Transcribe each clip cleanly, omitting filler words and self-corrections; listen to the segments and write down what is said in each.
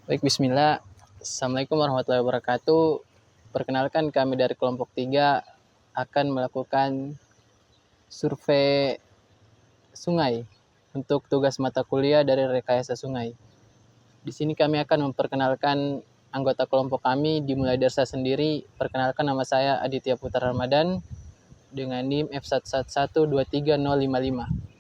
Baik, bismillah. Assalamualaikum warahmatullahi wabarakatuh. Perkenalkan, kami dari kelompok 3 akan melakukan survei sungai untuk tugas mata kuliah dari rekayasa sungai. Di sini kami akan memperkenalkan anggota kelompok kami, dimulai dari saya sendiri. Perkenalkan, nama saya Aditya Putra Ramadan dengan NIM F111230055.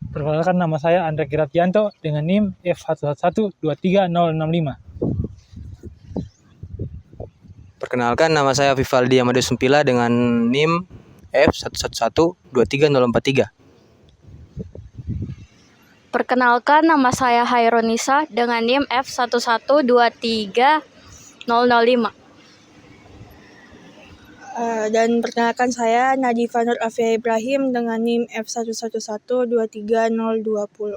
Perkenalkan, nama saya Andre Kiratianto dengan NIM F111230065. Perkenalkan, nama saya Vivaldi Amado Sumpila dengan NIM F111230043. Perkenalkan, nama saya Haironisa dengan NIM F1123005. Dan perkenalkan, saya Nadifa Nur Afia Ibrahim dengan NIM F111230020.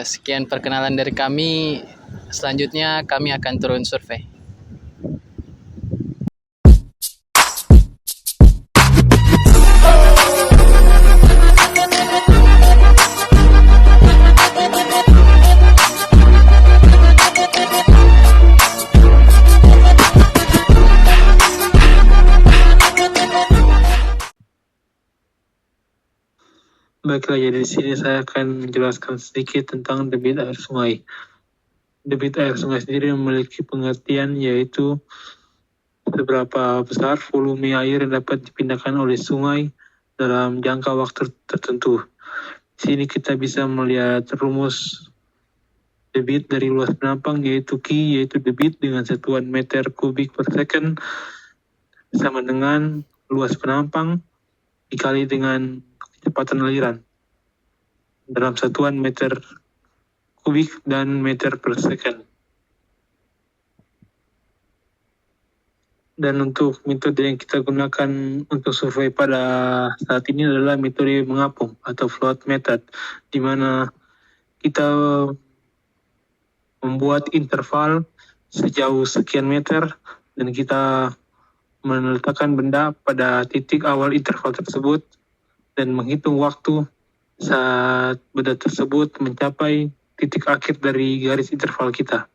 Sekian perkenalan dari kami. Selanjutnya kami akan turun survei. Baiklah, jadi di sini saya akan menjelaskan sedikit tentang debit air sungai. Debit air sungai sendiri memiliki pengertian, yaitu seberapa besar volume air yang dapat dipindahkan oleh sungai dalam jangka waktu tertentu. Di sini kita bisa melihat rumus debit dari luas penampang, yaitu Q, yaitu debit dengan satuan meter kubik per second, sama dengan luas penampang dikali dengan kecepatan aliran dalam satuan meter kubik dan meter per second. Dan untuk metode yang kita gunakan untuk survei pada saat ini adalah metode mengapung atau float method, di mana kita membuat interval sejauh sekian meter dan kita meletakkan benda pada titik awal interval tersebut dan menghitung waktu saat benda tersebut mencapai titik akhir dari garis interval kita.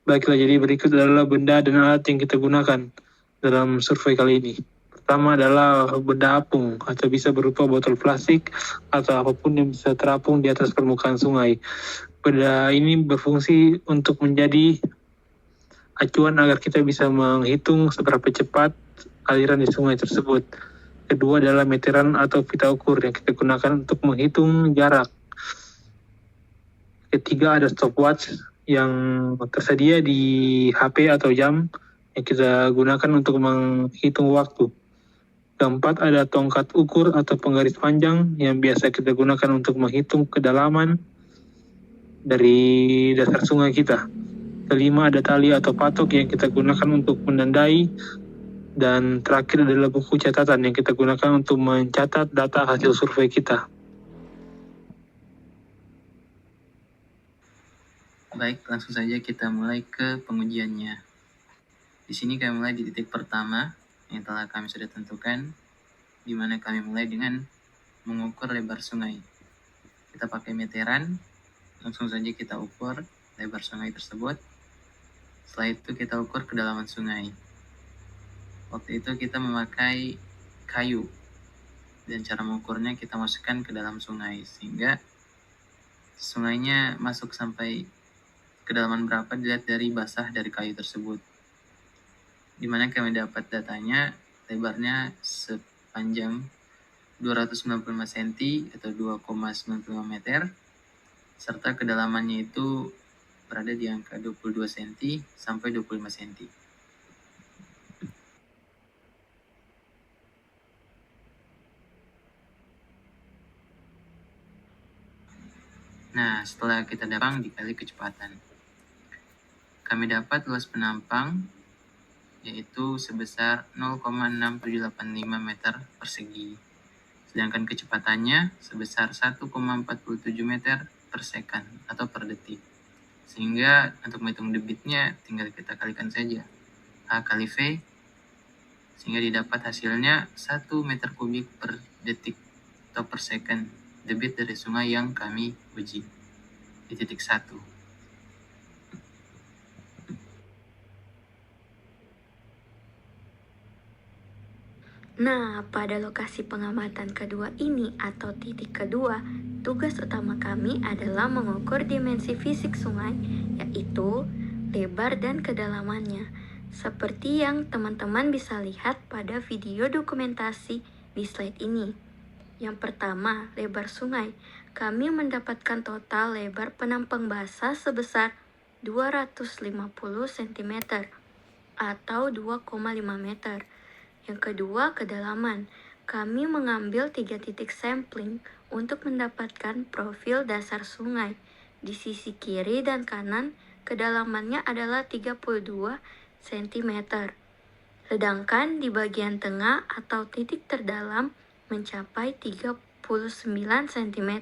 Baiklah, jadi berikut adalah benda dan alat yang kita gunakan dalam survei kali ini. Pertama adalah benda apung, atau bisa berupa botol plastik atau apapun yang bisa terapung di atas permukaan sungai. Benda ini berfungsi untuk menjadi acuan agar kita bisa menghitung seberapa cepat aliran di sungai tersebut. Kedua adalah meteran atau pita ukur yang kita gunakan untuk menghitung jarak. Ketiga ada stopwatch yang tersedia di HP atau jam yang kita gunakan untuk menghitung waktu. Keempat ada tongkat ukur atau penggaris panjang yang biasa kita gunakan untuk menghitung kedalaman dari dasar sungai kita. Kelima ada tali atau patok yang kita gunakan untuk menandai. Dan terakhir adalah buku catatan yang kita gunakan untuk mencatat data hasil survei kita. Baik, langsung saja kita mulai ke pengujiannya. Di sini kami mulai di titik pertama yang telah kami sudah tentukan, di mana kami mulai dengan mengukur lebar sungai. Kita pakai meteran, langsung saja kita ukur lebar sungai tersebut. Setelah itu kita ukur kedalaman sungai. Waktu itu kita memakai kayu, dan cara mengukurnya kita masukkan ke dalam sungai, sehingga sungainya masuk sampai kedalaman berapa dilihat dari basah dari kayu tersebut. Dimana kami dapat datanya, lebarnya sepanjang 295 cm atau 2,95 meter, serta kedalamannya itu berada di angka 22 cm sampai 25 cm. Nah, setelah kita dapat dikali kecepatan, kami dapat luas penampang yaitu sebesar 0,6785 meter persegi. Sedangkan kecepatannya sebesar 1,47 meter per second atau per detik. Sehingga untuk menghitung debitnya tinggal kita kalikan saja. A kali V sehingga didapat hasilnya 1 meter kubik per detik atau per second debit dari sungai yang kami uji di titik 1. Nah, pada lokasi pengamatan kedua ini atau titik kedua, tugas utama kami adalah mengukur dimensi fisik sungai, yaitu lebar dan kedalamannya. Seperti yang teman-teman bisa lihat pada video dokumentasi di slide ini. Yang pertama, lebar sungai. Kami mendapatkan total lebar penampang basah sebesar 250 cm atau 2,5 meter. Yang kedua, kedalaman. Kami mengambil 3 titik sampling untuk mendapatkan profil dasar sungai. Di sisi kiri dan kanan, kedalamannya adalah 32 cm. Sedangkan di bagian tengah atau titik terdalam mencapai 39 cm.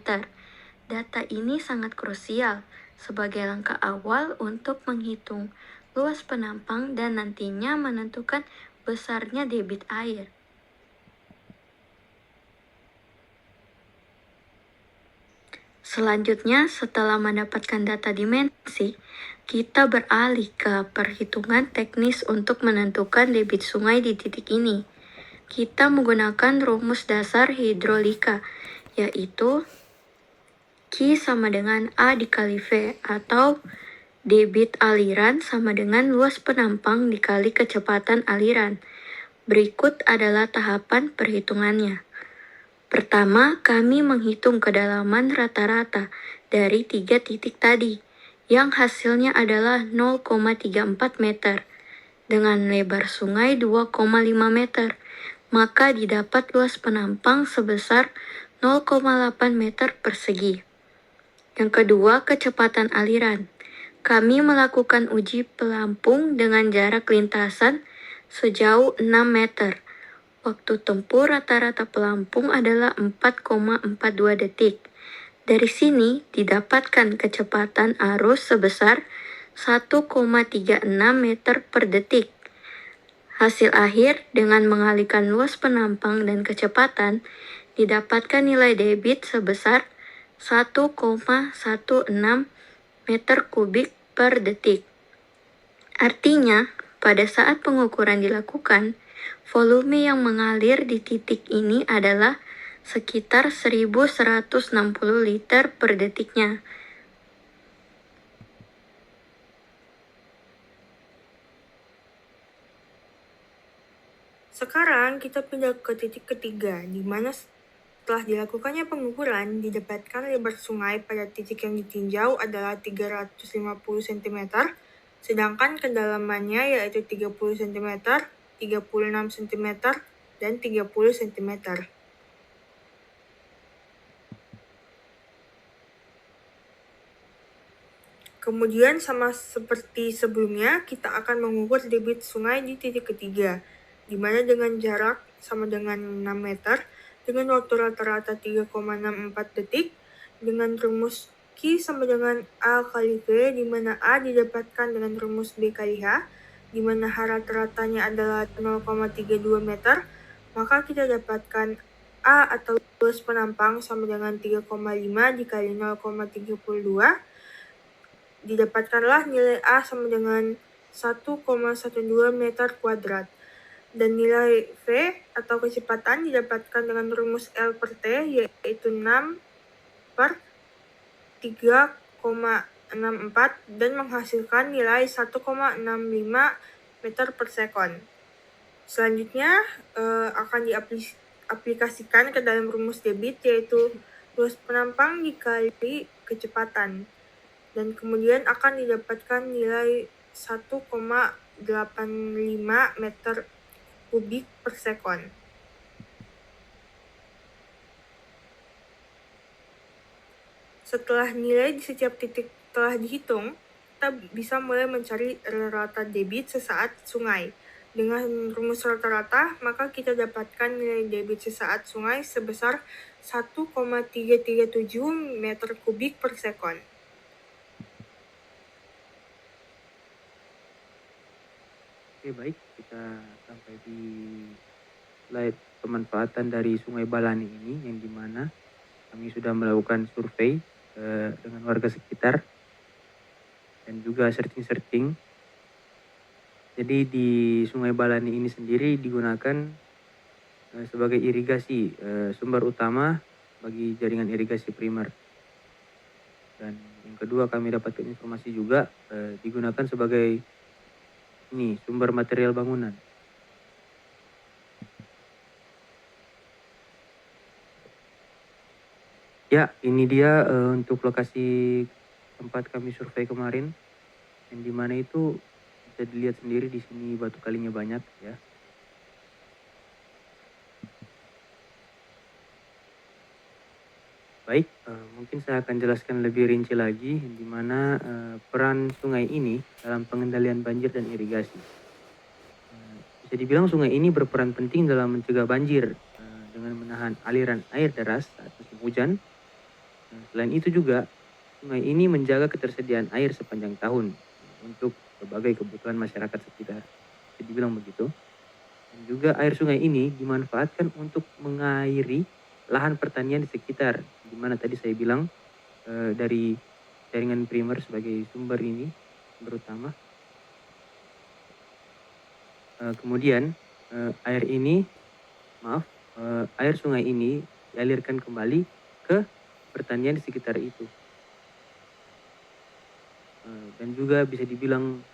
Data ini sangat krusial sebagai langkah awal untuk menghitung luas penampang dan nantinya menentukan besarnya debit air. Selanjutnya, setelah mendapatkan data dimensi, kita beralih ke perhitungan teknis untuk menentukan debit sungai di titik ini. Kita menggunakan rumus dasar hidrolika, yaitu Q sama dengan A dikali V, atau debit aliran sama dengan luas penampang dikali kecepatan aliran. Berikut adalah tahapan perhitungannya. Pertama, kami menghitung kedalaman rata-rata dari 3 titik tadi, yang hasilnya adalah 0,34 meter. Dengan lebar sungai 2,5 meter, maka didapat luas penampang sebesar 0,8 meter persegi. Yang kedua, kecepatan aliran. Kami melakukan uji pelampung dengan jarak lintasan sejauh 6 meter. Waktu tempuh rata-rata pelampung adalah 4,42 detik. Dari sini didapatkan kecepatan arus sebesar 1,36 meter per detik. Hasil akhir dengan mengalihkan luas penampang dan kecepatan didapatkan nilai debit sebesar 1,16 meter kubik per detik. Artinya, pada saat pengukuran dilakukan, volume yang mengalir di titik ini adalah sekitar 1160 liter per detiknya. Sekarang kita pindah ke titik ketiga, di mana setelah dilakukannya pengukuran, didapatkan lebar sungai pada titik yang ditinjau adalah 350 cm, sedangkan kedalamannya yaitu 30 cm, 36 cm, dan 30 cm. Kemudian sama seperti sebelumnya, kita akan mengukur debit sungai di titik ketiga, di mana dengan jarak sama dengan 6 meter, dengan waktu rata-rata 3,64 detik, dengan rumus Q sama dengan A kali V, di mana A didapatkan dengan rumus B kali H, di mana H rata-ratanya adalah 0,32 meter, maka kita dapatkan A atau luas penampang sama dengan 3,5 dikali 0,32, didapatkanlah nilai A sama dengan 1,12 meter kuadrat. Dan nilai V atau kecepatan didapatkan dengan rumus L per T, yaitu 6 per 3,64 dan menghasilkan nilai 1,65 meter per sekon. Selanjutnya akan diaplikasikan ke dalam rumus debit, yaitu luas penampang dikali kecepatan. Dan kemudian akan didapatkan nilai 1,85 meter kubik per sekon. Setelah nilai di setiap titik telah dihitung, kita bisa mulai mencari rata debit sesaat sungai. Dengan rumus rata-rata, maka kita dapatkan nilai debit sesaat sungai sebesar 1,337 meter kubik per sekon. Oke, baik, kita sampai di slide pemanfaatan dari Sungai Balani ini, yang dimana kami sudah melakukan survei dengan warga sekitar dan juga searching. Jadi di Sungai Balani ini sendiri digunakan sebagai irigasi, sumber utama bagi jaringan irigasi primer. Dan yang kedua, kami dapatkan informasi juga digunakan sebagai sumber material bangunan. Ya, ini dia untuk lokasi tempat kami survei kemarin, yang dimana itu bisa dilihat sendiri di sini batu kalinya banyak ya. Baik, mungkin saya akan jelaskan lebih rinci lagi di mana peran sungai ini dalam pengendalian banjir dan irigasi. Bisa dibilang sungai ini berperan penting dalam mencegah banjir dengan menahan aliran air deras saat musim hujan. Selain itu juga, sungai ini menjaga ketersediaan air sepanjang tahun untuk berbagai kebutuhan masyarakat sekitar. Bisa dibilang begitu. Dan juga air sungai ini dimanfaatkan untuk mengairi lahan pertanian di sekitar, di mana tadi saya bilang dari jaringan primer sebagai sumber utama. Kemudian air sungai ini dialirkan kembali ke pertanian di sekitar itu. Dan juga bisa dibilang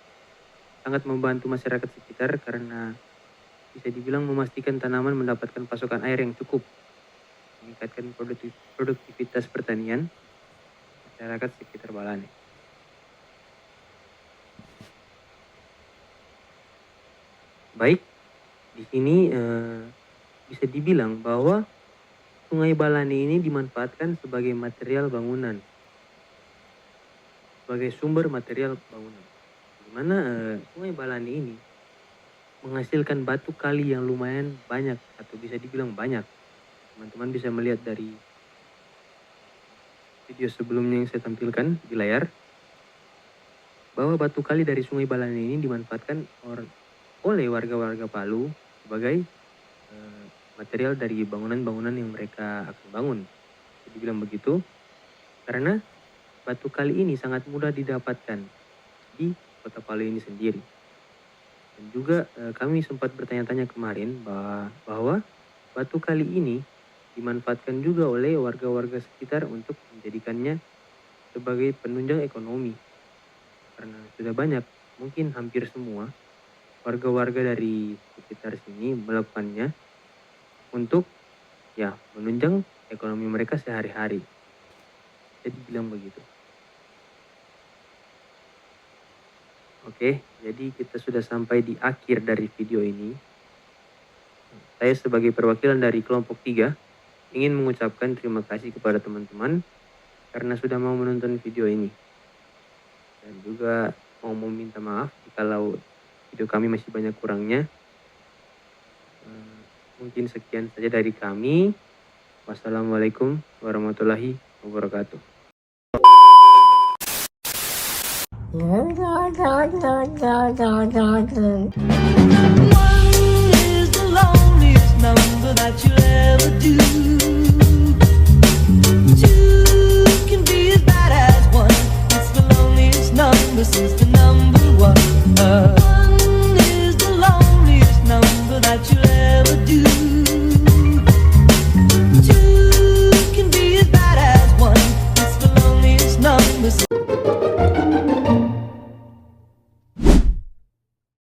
sangat membantu masyarakat sekitar karena bisa dibilang memastikan tanaman mendapatkan pasokan air yang cukup, meningkatkan produktivitas pertanian masyarakat sekitar Balani. Baik, di sini bisa dibilang bahwa Sungai Balani ini dimanfaatkan sebagai material bangunan, sebagai sumber material bangunan. Di mana Sungai Balani ini menghasilkan batu kali yang lumayan banyak, atau bisa dibilang banyak. Teman-teman bisa melihat dari video sebelumnya yang saya tampilkan di layar, bahwa batu kali dari Sungai Balani ini dimanfaatkan oleh warga-warga Palu sebagai material dari bangunan-bangunan yang mereka akan bangun. Jadi bilang begitu karena batu kali ini sangat mudah didapatkan di kota Palu ini sendiri. Dan juga kami sempat bertanya-tanya kemarin bahwa batu kali ini dimanfaatkan juga oleh warga-warga sekitar untuk menjadikannya sebagai penunjang ekonomi. Karena sudah banyak, mungkin hampir semua warga-warga dari sekitar sini melakukannya untuk menunjang ekonomi mereka sehari-hari. Jadi bilang begitu. Oke, jadi kita sudah sampai di akhir dari video ini. Saya sebagai perwakilan dari kelompok 3 ingin mengucapkan terima kasih kepada teman-teman karena sudah mau menonton video ini. Dan juga mau meminta maaf jikalau video kami masih banyak kurangnya. Mungkin sekian saja dari kami. Wassalamualaikum warahmatullahi wabarakatuh. Number that you'll ever do. Two can be as bad as one. It's the loneliest number since the number one.